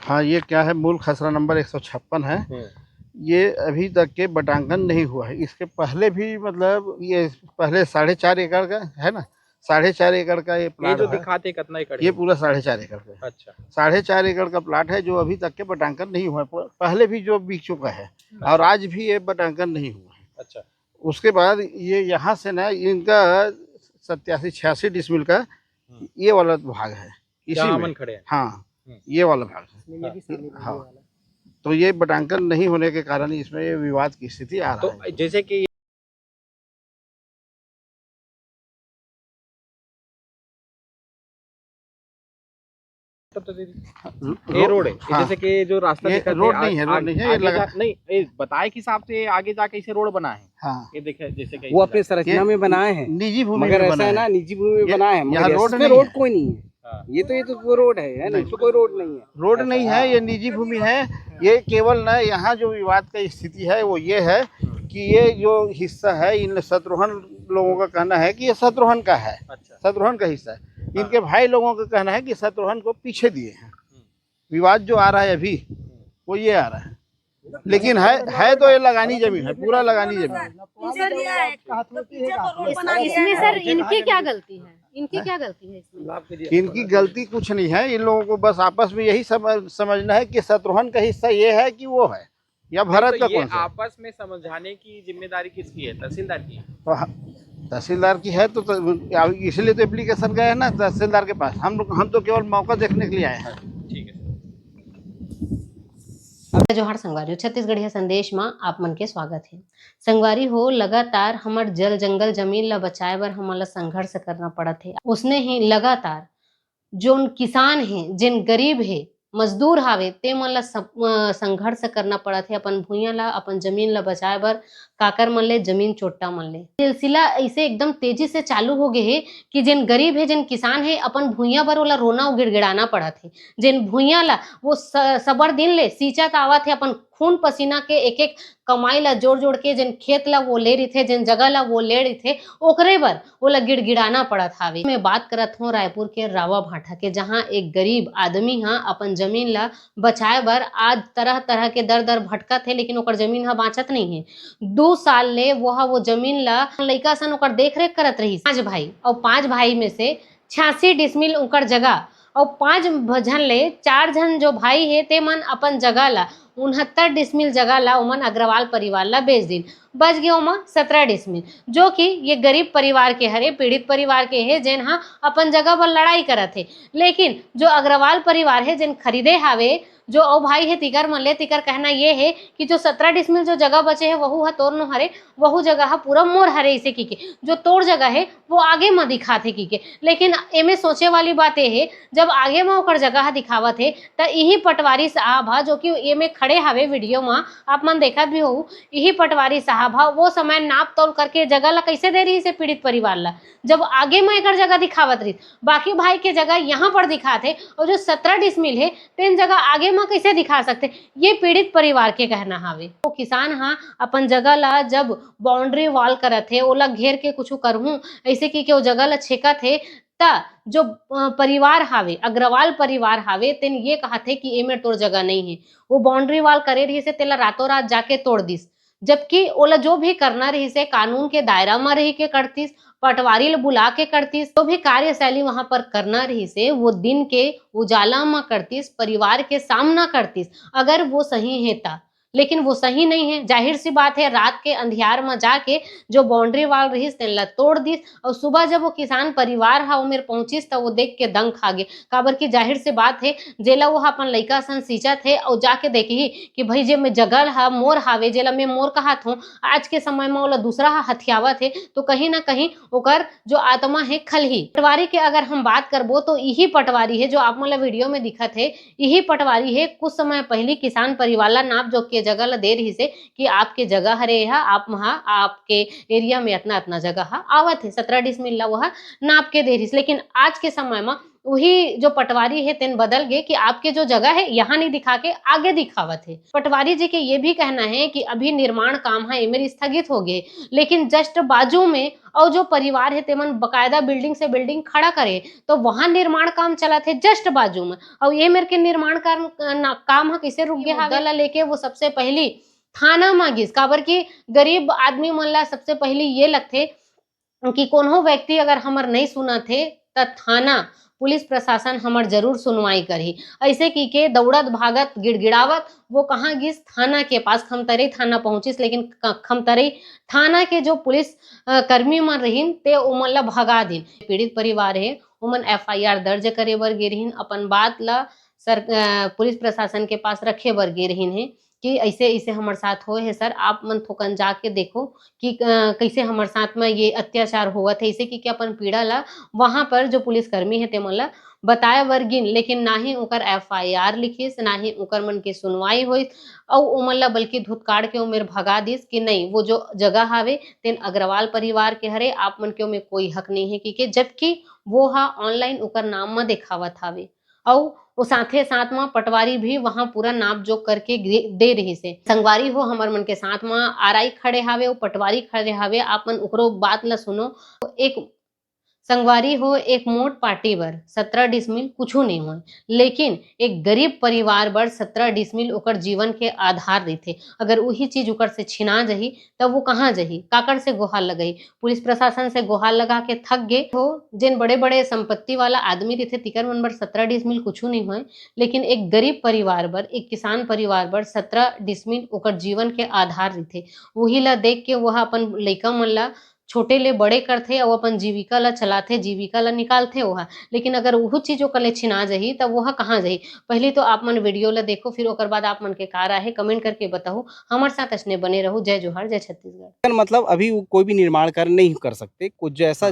हाँ, ये क्या है, मूल खसरा नंबर 156 है। ये अभी तक के बटांकन नहीं हुआ है। इसके पहले भी मतलब ये पहले 4.5 एकड़ का है ना, 4.5 एकड़ का ये प्लाट जो है। दिखाते कितना एकड़ ये पूरा 4.5 एकड़ का है। अच्छा 4.5 एकड़ का प्लाट है जो अभी तक के बटांकन नहीं हुआ है। पहले भी जो बिक चुका है और आज भी ये बटांकन नहीं हुआ है। अच्छा उसके बाद ये यहाँ से ना इनका 87-86 डिसमिल का ये वाला भाग है, इसी में खड़े हैं। हाँ, ये वाला भाग है। हाँ, तो ये बटांकन नहीं होने के कारण इसमें ये विवाद की स्थिति आ रहा है। जैसे कि ये रोड है। हाँ, जैसे कि जो रास्ता ये रोड नहीं है, रोड नहीं है, ये लगा नहीं बताए के हिसाब से आगे जाके इसे रोड बना है। हाँ, ये देखे जैसे कि वो अपने संरचना में बनाए हैं, निजी भूमि मगर में ऐसा बना है ना, निजी भूमि में बनाए हैं, मगर रोड इसमें नहीं रोड है। कोई नहीं है। ये तो वो रोड है ना, इसमें कोई रोड नहीं है। रोड नहीं है, ये निजी भूमि है। ये केवल ना यहाँ जो विवाद का स्थिति है वो ये है कि ये जो हिस्सा है इन शत्रुघ्न लोगों का कहना है कि ये शत्रुघ्न का है। अच्छा शत्रुघ्न का हिस्सा है। इनके भाई लोगों का कहना है कि शत्रुघ्न को पीछे दिए हैं। विवाद जो आ रहा है अभी वो ये आ रहा है, लेकिन है तो ये लगानी जमीन है, पूरा लगानी जमीन है। इसमें सर इनकी क्या गलती है? इनकी क्या गलती है इसमें? इनकी गलती कुछ नहीं है। इन लोगों को बस आपस में यही समझना है कि शत्रुघ्न का हिस्सा ये है कि वो है, या भारत का कौन सा। आपस में समझाने की जिम्मेदारी किसकी है? तहसीलदार की। तहसीलदार की है, तो इसलिए तो एप्लीकेशन गए हैं ना तहसीलदार के पास। हम तो केवल मौका देखने के लिए आए हैं। ठीक है। जोहार संगवारी, छत्तीसगढ़िया संदेश में आप मन के स्वागत है। संगवारी हो, लगातार हमार जल जंगल जमीन ला बचाए बर हमन ला संघर्ष करना पड़त है। उसने ही लगातार जोन किसान है, जिन गरीब है, मजदूर हावे, ते मन ला संघर्ष करना पड़त है अपन भूइया ला, अपन जमीन ला बचाए बर। काकर मन ले जमीन चोट्टा मन ले सिलसिला ऐसे एकदम तेजी से चालू हो गए है कि जिन गरीब है, जिन किसान है, अपन भूइया बर ओला रोना और गिड़गिड़ाना पड़त है। जिन भूइया ला वो सबर दिन ले सींचत आवत है, अपन खून पसीना के एक एक कमाई ला जोड़ जोड़ के जिन खेत ला वो ले रही थे, जिन जगह ला वो ले रही थे, ओकरे बर ओला गिड़गिड़ाना पड़त हावे। मैं बात करत हूँ रायपुर के रावा भाटा के, जहाँ एक गरीब आदमी हा अपन जमीन ला बचाए बर आज तरह तरह के दर दर भटकत है, लेकिन ओकर जमीन हा बाँचत नहीं है। 2 साल ले वो जमीन ला लइका सन ओकर देख रेख करत रही। 5 भाई और 5 भाई में से 86 डिसमिल ओकर जगह और 5 जन ले 4 जन जो भाई है ते मन अपन जगह ला 69 डिसमिल जगह ला उमन अग्रवाल परिवार ला बेच दिन। बच गए ओमा 17 डिसमिल, जो कि ये गरीब परिवार के हरे, पीड़ित परिवार के है, जिन हाँ अपन जगह पर लड़ाई करत है। लेकिन जो अग्रवाल परिवार है, जिन खरीदे हावे, जो ओ भाई है तिकर मन ले, तिकर कहना ये है कि जो 17 डिसमिल जो जगह बचे है वहू हा तोर नो हरे, वहू जगह हा पूरा मोर हरे। इसे की के जो तोड़ जगह है वो आगे में दिखाते की के। लेकिन एमे सोचे वाली बात ये है, जब आगे में ओकर जगह दिखावत है त यही पटवारी साहब हा, जो कि एमे खड़े हावे वीडियो में आप मन देखत भी हो, यही पटवारी साहब हा वो समय नाप तोल करके जगह ला कैसे दे रही से पीड़ित परिवार ला, जब आगे में एक जगह दिखावत रही, बाकी भाई के जगह यहाँ पर दिखाते और जो 17 डिसमिल है तीन जगह आगे में कैसे दिखा सकते। ये पीड़ित परिवार के कहना हावे। वो किसान हाँ अपन जगह ला जब बाउंड्री वॉल करत है, ओला घेर के कुछ करहूं ऐसे की वो जगह ला छेकत है, ता जो परिवार हावे, अग्रवाल परिवार हावे, तेन ये कहते कि एमे तोर जगह नहीं है। वो बाउंड्री वॉल करे रही से तेला रातों रात जाके तोड़ दिस, जबकि ओला जो भी करना रही से कानून के दायरा में रही के करतीस, पटवारी ला बुला के करतीस, तो भी कार्यशैली वहां पर करना रही से वो दिन के उजाला में करतीस, परिवार के सामना करतीस, अगर वो सही है ता। लेकिन वो सही नहीं है, जाहिर सी बात है, रात के अंधियार में जाके जो बाउंड्री वाल रही तेला तोड़ दिस। और सुबह जब वो किसान परिवार हा उमेर पहुंचिस तो वो देख के दंग खा गए, काबर की जाहिर सी बात है, जेला वो अपन लइका सन सींचत है और जाके देखी कि भाई जे में जगल हा मोर हावे, जेला मैं मोर कहत हूँ, आज के समय में ओला दूसरा हा हथियावत है, तो कहीं ना कहीं ओकर जो आत्मा है खलही। पटवारी के अगर हम बात करबो तो यही पटवारी है जो आप मतलब वीडियो में दिखत है, यही पटवारी है कुछ समय पहले किसान परिवार ला नाप जोक के जगह ला दे रही से कि आपके जगह हरे हा, आप वहाँ आपके एरिया में इतना इतना जगह हा आवत है, 17 डिसमिल ला वह नाप के दे रही। लेकिन आज के समय में वही जो पटवारी है तेन बदल गए कि आपके जो जगह है यहाँ नहीं दिखा के आगे दिखावत है। पटवारी जी के ये भी कहना है कि अभी निर्माण काम है मेरे स्थगित हो गए, लेकिन जस्ट बाजू में और जो परिवार है तेमन बकायदा बिल्डिंग से बिल्डिंग खड़ा करे तो वहां निर्माण काम चला थे जस्ट बाजू में, और ये मेरे के निर्माण काम है कैसे रुक गया मुद्दा ला लेके वो सबसे पहली थाना मांगिस काबर की गरीब आदमी मन ला सबसे पहली ये लगथे कि कोनो व्यक्ति अगर हमर नहीं सुना थे त थाना पुलिस प्रशासन हमर जरूर सुनवाई करही। ऐसे की के दौड़त भागत गिड़गिड़ावत वो कहाँ गिस थाना के पास, खमतरई थाना पहुंचिस, लेकिन खमतरई थाना के जो पुलिस कर्मी मन रहीन ते ओमन ला भगा दिन। पीड़ित परिवार है ओमन FIR दर्ज करे बर गे रहीन, अपन बात ला पुलिस प्रशासन के पास रखे बर गे रहीन है कि ऐसे ऐसे हमारे साथ हो है सर, आप मन थोकन जाके देखो कि कैसे हमारे साथ में ये अत्याचार हुआ था। ऐसे कि अपन पीड़ा ला वहां पर जो पुलिसकर्मी है तेमन ला बताए वर्गिन, लेकिन ना ही उकर FIR लिखिस, ना ही उकर मन के सुनवाई हुई और उमन ला बल्कि धुतकाड़ के उमेर भगा दिस कि नहीं वो जो जगह हावे तेन अग्रवाल परिवार के हरे, आप मन के उमें कोई हक नहीं है कि जबकि वो हा ऑनलाइन उकर नाम में दिखावत हावे और वो साथे साथ में पटवारी भी वहां पूरा नाप जोक करके दे रही से। संगवारी हो हमर मन के साथ में RI खड़े हावे, वो पटवारी खड़े हावे, आप मन उकरो बात ला सुनो। एक संगवारी हो एक मोट पार्टी बर 17 डिसमिल कुछ नहीं हो, लेकिन एक गरीब परिवार बर 17 डिसमिल ओकर जीवन के आधार रहते। अगर वही चीज ओकर से छिना जही तब वो कहाँ जही, काकर से गुहार लगई, पुलिस प्रशासन से गुहार लगा के थक गए हो। जिन बड़े बड़े संपत्ति वाला आदमी रहते तिकर मन बर 17 डिसमिल कुछ नहीं हो, लेकिन एक गरीब परिवार बर, एक किसान परिवार बर 17 डिसमिल ओकर जीवन के आधार रहते। वही ला देख के वह अपन लइका मन ला छोटे ले बड़े करथे और अपन जीविका ला चलाथे, जीविका ला निकालथे वह। लेकिन अगर वह चीज ओकर ले छिना जही तब वह कहाँ जही। पहले तो आप मन वीडियो ला देखो, फिर ओकर बाद आप मन के का राय है कमेंट करके बताओ। हमारे साथ असने बने रहो। जय जोहार, जय छत्तीसगढ़। मतलब अभी वो कोई भी निर्माण कार्य नहीं कर सकते, कुछ जैसा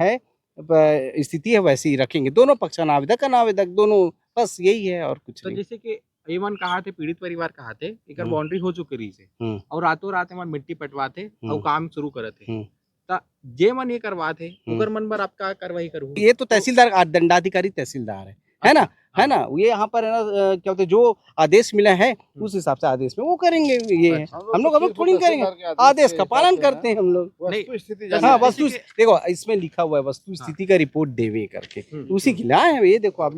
है स्थिति है वैसे ही रखेंगे, दोनों पक्ष अनावेदक दोनों, बस यही है और कुछ तो नहीं। जैसे कि एमन कहा थे पीड़ित परिवार कहा थे एक बाउंड्री हो चुकी रही से और रातों रात एमन मिट्टी पटवाते और काम शुरू करते ता जे मन ये करवाते उकर मन पर आपका कार्रवाई करू। ये तो तहसीलदार दंडाधिकारी तहसीलदार है ना, है ना, ये यहाँ पर है ना क्या बोलते जो आदेश मिला है उस हिसाब से आदेश में वो करेंगे। ये है हम लोग थोड़ी करेंगे, आदेश का पालन करते हैं हम लोग। हाँ वस्तु देखो इसमें लिखा हुआ है वस्तु स्थिति का रिपोर्ट देवे करके, उसी के लिए है ये देखो आप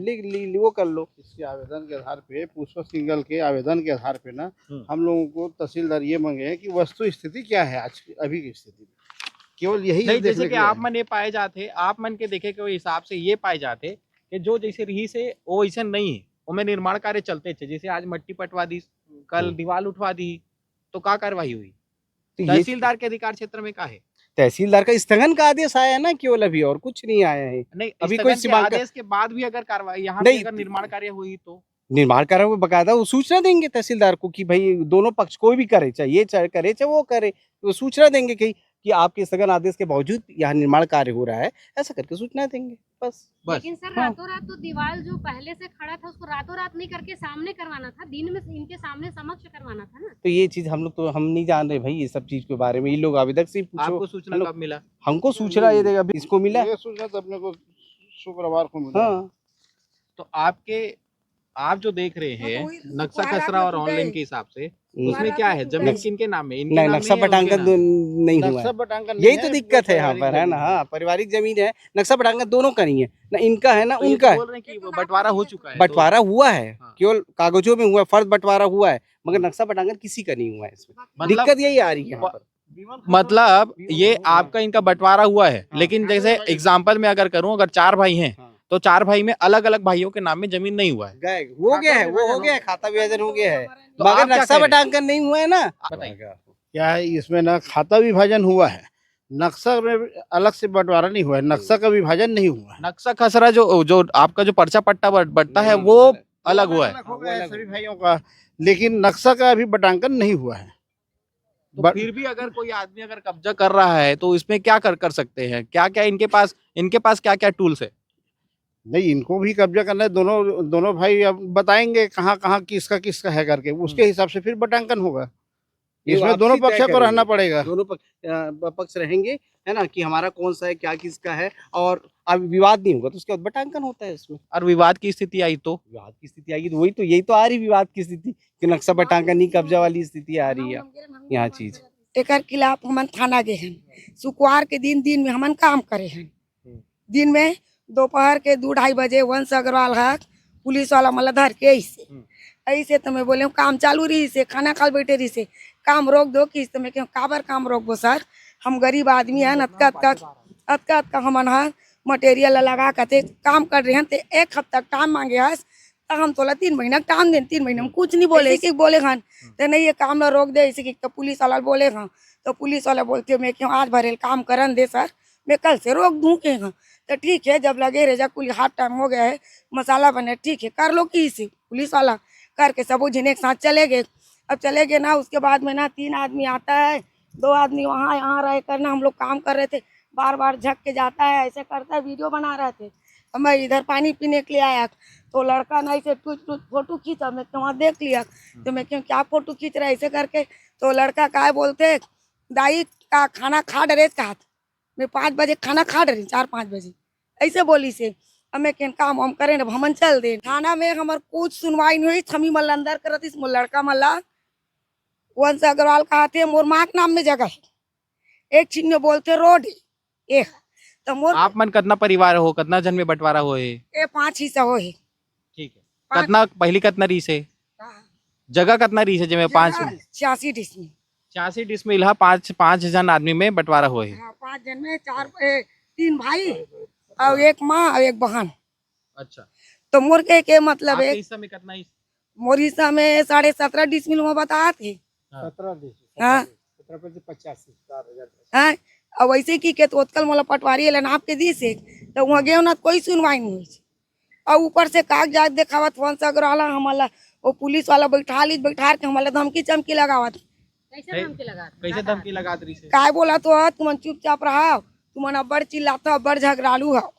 वो कर लो। इसके आवेदन के आधार पे पुष्प सिंगल के आवेदन के आधार पे ना हम लोगों को तहसीलदार ये मांगे हैं कि वस्तु स्थिति क्या है आज अभी की स्थिति में, केवल यही नहीं। जैसे कि आप मन ये पाए जाते, आप मन के देखे के हिसाब से ये पाए जाते कि जो जैसे रही से वो ऐसा नहीं है, वो निर्माण कार्य चलते थे। जैसे आज मट्टी पटवा दी, कल दीवार उठवा दी, तो क्या कार्रवाई हुई? तहसीलदार के अधिकार क्षेत्र में क्या है? तहसीलदार का स्थगन का आदेश आया है ना केवल, अभी और कुछ नहीं आया है। नहीं अभी कोई आदेश के बाद भी अगर कार्रवाई यहाँ पे अगर निर्माण कार्य हुई तो निर्माण कार्य में बकायदा वो सूचना देंगे तहसीलदार को कि भाई दोनों पक्ष कोई भी करे, चाहे ये चाहे करे चाहे वो करे, तो सूचना देंगे कि आपके स्थगन आदेश के बावजूद यहाँ निर्माण कार्य हो रहा है, ऐसा करके सूचना देंगे बस। लेकिन सर रातों रात तो दीवार जो पहले से खड़ा था उसको रातों रात नहीं करके सामने करवाना था, दिन में इनके सामने समक्ष करवाना था ना। तो ये चीज हम लोग तो हम नहीं जान रहे भाई ये सब चीज के बारे में, ये लोग आवेदक से पूछो। आपको सूचना कब मिला? हमको सूचना ये देगा इसको मिला, ये सूचना तो अपने को शुक्रवार को मिला। हाँ तो आप जो देख रहे हैं नक्शा खसरा और ऑनलाइन के हिसाब से उसमें क्या है, जमीन किनके नाम है? नहीं नक्शा पटांकन नहीं हुआ है, यही तो दिक्कत है यहाँ पर, है ना। हाँ पारिवारिक जमीन है, नक्शा पटांकन दोनों का नहीं है, ना इनका है ना उनका है। बोल रहे हैं कि बंटवारा हो चुका है, बंटवारा हुआ है केवल कागजों में हुआ है, फर्ज बंटवारा हुआ है, मगर नक्शा पटांकन किसी का नहीं हुआ है। इसमें दिक्कत यही आ रही है यहाँ पर। मतलब ये आपका इनका बंटवारा हुआ है, लेकिन जैसे एग्जाम्पल में अगर करूं, अगर 4 भाई हैं तो 4 भाई में अलग अलग भाइयों के नाम में जमीन नहीं हुआ है। हो गया है, वो हो गया है, खाता विभाजन हो गया है, मगर नक्शा पटांकन नहीं हुआ है ना। क्या है इसमें ना खाता विभाजन हुआ है, नक्शा में अलग से बंटवारा नहीं हुआ है, नक्शा का विभाजन नहीं हुआ है। नक्शा खसरा जो आपका जो पर्चा पट्टा बंटता है वो अलग हुआ है सभी भाइयों का, लेकिन नक्शा का अभी बटांकन नहीं हुआ है। तो फिर भी अगर कोई आदमी अगर कब्जा कर रहा है तो इसमें क्या कर सकते हैं? क्या क्या इनके पास क्या क्या टूल्स है? नहीं इनको भी कब्जा करना है, दोनों भाई अब बताएंगे कहाँ कहाँ किसका है करके, उसके हिसाब से फिर बटांकन होगा। इसमें आपसी दोनों तय पक्षों को करेंगे। रहना पड़ेगा। दोनों पक्ष रहेंगे, है ना, कि हमारा कौन सा है, क्या किसका है, और अब विवाद नहीं होगा तो उसके बाद बटांकन होता है इसमें। और विवाद की स्थिति आई तो विवाद की स्थिति आएगी तो वही तो, यही तो आ रही विवाद की स्थिति कि नक्शा बटांकन नहीं, कब्जा वाली स्थिति आ रही है यहाँ चीज। एकर खिलाफ हमन थाना गए हैं। शुक्रवार के दिन में हमन काम करे हैं। दिन में दोपहर के 2-2:30 बजे वंश अग्रवाल है पुलिस वाला मला धर के ऐसे तो मैं बोले काम चालू रही से, खाना खा बैठे रही से, काम रोक दो कि तो मैं क्यों काबर काम रोक बो सर, हम गरीब आदमी हैं, अतका हमन है मटेरियल लगा के काम कर रहे हैं। तो 1 हफ्ता टाइम मांगे है तो हम तोला 3 महीना टाइम दे, 3 महीने में कुछ नहीं बोले, ऐसे बोले हन तो नहीं ये काम ना रोक दे, ऐसे कि तो पुलिस वाला बोले हाँ, तो पुलिस वाला बोलते मैं क्यों आज भरे काम करन दे सर, मैं कल से रोक दूँ के हाँ। तो ठीक है, जब लगे रहे कुल हाफ टाइम हो गया है, मसाला बने, ठीक है कर लो कि इसे पुलिस वाला करके सब जने एक साथ चले गए। अब चले गए ना, उसके बाद में ना 3 आदमी आता है, 2 आदमी वहाँ यहाँ रह करना, हम लोग काम कर रहे थे, बार बार झक के जाता है, ऐसे करता है, वीडियो बना रहे थे। अब मैं इधर पानी पीने के लिए आया तो लड़का ना ऐसे फोटो खींचा, मैं वहाँ देख लिया तो मैं क्यों क्या फोटो खींच रहा है ऐसे करके, तो लड़का क्या बोलते दाई का खाना खा डरे कहा मैं 5 बजे खाना खा डरी, 4-5 बजे ऐसे बोली से। अब मैं केन काम हम करें अब हमन चल दे थाना में, हमार कुछ सुनवाई नहीं हुई, छमी मल्ला अंदर करती लड़का मल्ला वंश अग्रवाल कहते मोर माक नाम में जगह है, एक चीज में बोलते रोड है तो मोर आप मन कितना परिवार हो, कितना जन में बंटवारा हो है? 5 हिस्सा हो है। ठीक है, कितना पहली कितना रीस है, जगह कितना रीस है जिसमें 5 86 डिसमिल 86 डिसमिल है, 5 जन आदमी में बंटवारा हो है। 5 जन में 3 भाई और 1 माँ और 1 बहन। अच्छा, तो मोर के मतलब आपके है हिस्सा में कितना हिस्सा? मोर हिस्सा में 17.5 डिसमिल में बता थे। 17 अब वैसे की के तो उत्कल मोला पटवारी ला नाप के दी से तो वहाँ गए ना कोई सुनवाई नहीं हुई। और ऊपर से कागजात दिखावत वंश अग्रवाल हमला वो पुलिस वाला बैठा के हमला धमकी चमकी लगावत। कैसे धमकी लगा रही से? काय बोला तो तुम चुपचाप रहा, तुम अब्बड़ चिल्लाता अब्बड़ झगड़ालू हो,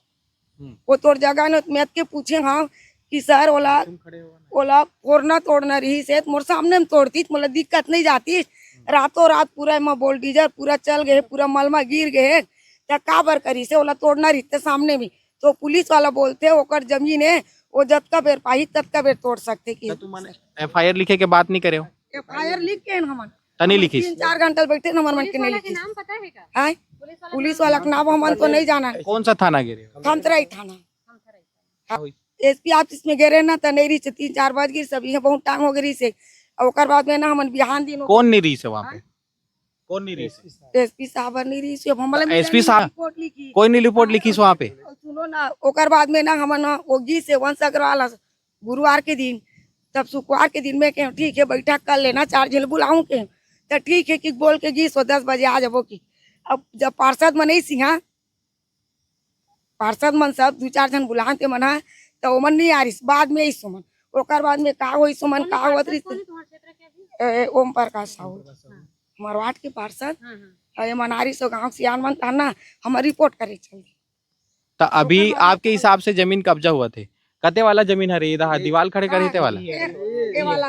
वो तोर जगह न मैथ के पूछे हाँ कि सर ओला फोड़ना तोड़ना रही से मोर सामने में तोड़ती मोला दिक्कत नहीं जाती, रातों रात पूरा में बोल्डीजर पूरा चल गए, पूरा मलमा गिर गए तो काबर करी से ओला तोड़ना रहते सामने में। तो पुलिस वाला बोलते ओकर जमीन है वो जब का बेर पाही तब का बेर तोड़ सकते कि FIR लिखे के बात नहीं करे हो? FIR लिख के हमन नहीं लिखी? 3-4 घंटे बैठे नंबर मन के नहीं लिखी। नाम पता है का? पुलिस वाला का नाम हमन तो नहीं जाना। कौन सा थाना गिरे? खमतराई थाना। SP ऑफिस में गिरे ना तो नहीं रही 3-4 बज गई, सब यहाँ बहुत टाइम हो गई से। और बाद में ना हमन बिहान दिन कौन नहीं रही से वहाँ पे? कौन नहीं रही से? SP साहब नहीं रही से, हमला SP साहब रिपोर्ट लिखी, कोई नहीं रिपोर्ट लिखी वहाँ पे? सुनो ना, ओकर बाद में ना हमन ओगी से वंश अग्रवाल गुरुवार के दिन, तब शुक्रवार के दिन में के ठीक है बैठक कर लेना, 4 जन बुलाऊं के तो ठीक है कि बोल के गी 10 बजे आ जाबो की। अब जब पार्षद मन नहीं सिंहा पार्षद मन सब 2-4 जन बुलाते मना तो ओमन नहीं आ रही, बाद में इस सुमन ओकर बाद में का होई सुमन का होत रही ओम प्रकाश साहू हमार वार्ड के पार्षद ये मनारी सो गांव सियान मन थाना हमार रिपोर्ट करे चल। तो अभी आपके हिसाब से जमीन कब्जा हुआ थे, कते वाला जमीन है रे? इधर दीवार खड़े करे थे वाला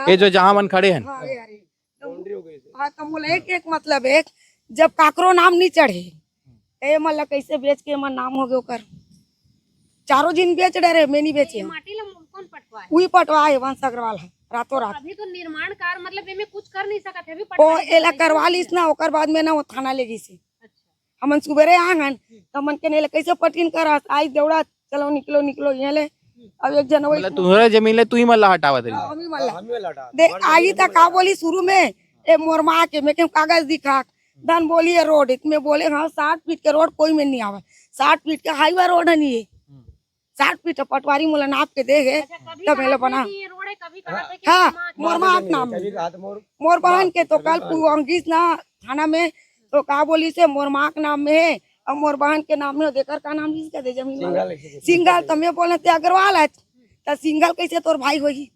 ये जो जहाँ मन खड़े हैं हाँ तो बोले एक मतलब एक जब काकरो नाम नहीं चढ़े ए मतलब कैसे बेच के मन नाम हो गए ओकर, चारों दिन बेच डरे मैं नहीं बेचे वही पटवाए वंश अग्रवाल है रातों रात। अभी तो निर्माण कार्य मतलब इनमें कुछ कर नहीं सका थे, अभी ओ एला करवा लीस ना, ओकर बाद में ना वो थाना ले गई से। हमन सुबेरे आंगन तो मन के ने कैसे पटिन कर आई दौड़ा चलो निकलो ये ले। अब एक जन वही तुम्हारा जमीन ले तू ही मल्ला हटावा दे हमी मल्ला दे आई तक का बोली शुरू में ए मोर माँ के मैं कागज दिखा धन बोली है रोड इसमें बोले हाँ 60 फीट के रोड कोई में नहीं आवे, 60 फीट का हाईवे रोड है नहीं है, 60 फीट पटवारी मोला नाप के देगे तब मेले बना। हाँ मोर माँ नाम मोर बहन के तो कल अंगिस ना थाना में तो का बोली से मोर माँ के नाम में है और मोर बहन के नाम में देकर का नाम जिसका दे जमीन सिंगल तो मैं बोले थे अग्रवाल है तो सिंगल कैसे तोर भाई होगी,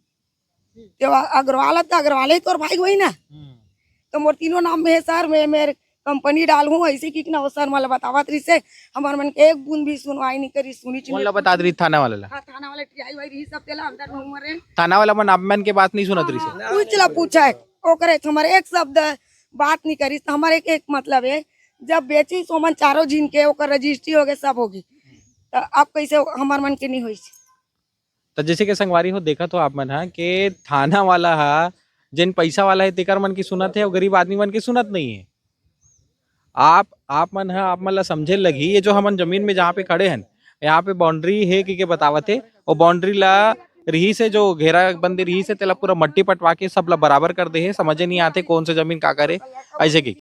तो अग्रवाल है तो अग्रवाल ही तोर भाई होगी ना। तो मोर तीनों नाम में है सर, मैं मेरे कंपनी डाल हूँ ऐसे की ना हो सर मला बतावत रही से हमार मन के एक बूंद भी सुनवाई नहीं करी सुनी मोला बता रही थाना वाला ला। हाँ थाना वाले टीआई वाई रही सब तेला अंदर में उमरे थाना वाला मन आप मन के बात नहीं सुनत रही से पूछला पूछा है ओकरे हमारे एक शब्द बात नहीं करी तो हमारे एक मतलब है जब बेची तो मन चारों जिन के ओकर रजिस्ट्री हो गए सब होगी तो अब कैसे हमार मन के नहीं हुई। तो जैसे कि संगवारी हो देखा तो आप मन हा के थाना वाला हा जिन पैसा वाला है तेकर मन की सुनत है और गरीब आदमी मन की सुनत नहीं है। आप मन हा आप मन ला समझे लगी ये जो हमन जमीन में जहाँ पे खड़े हैं यहाँ पे बाउंड्री है कि बतावत है और बाउंड्री ला रही से जो घेरा बंदी रही से तेला पूरा मट्टी पटवा के सब ला बराबर कर दे है। समझे नहीं आते कौन से जमीन का करे ऐसे की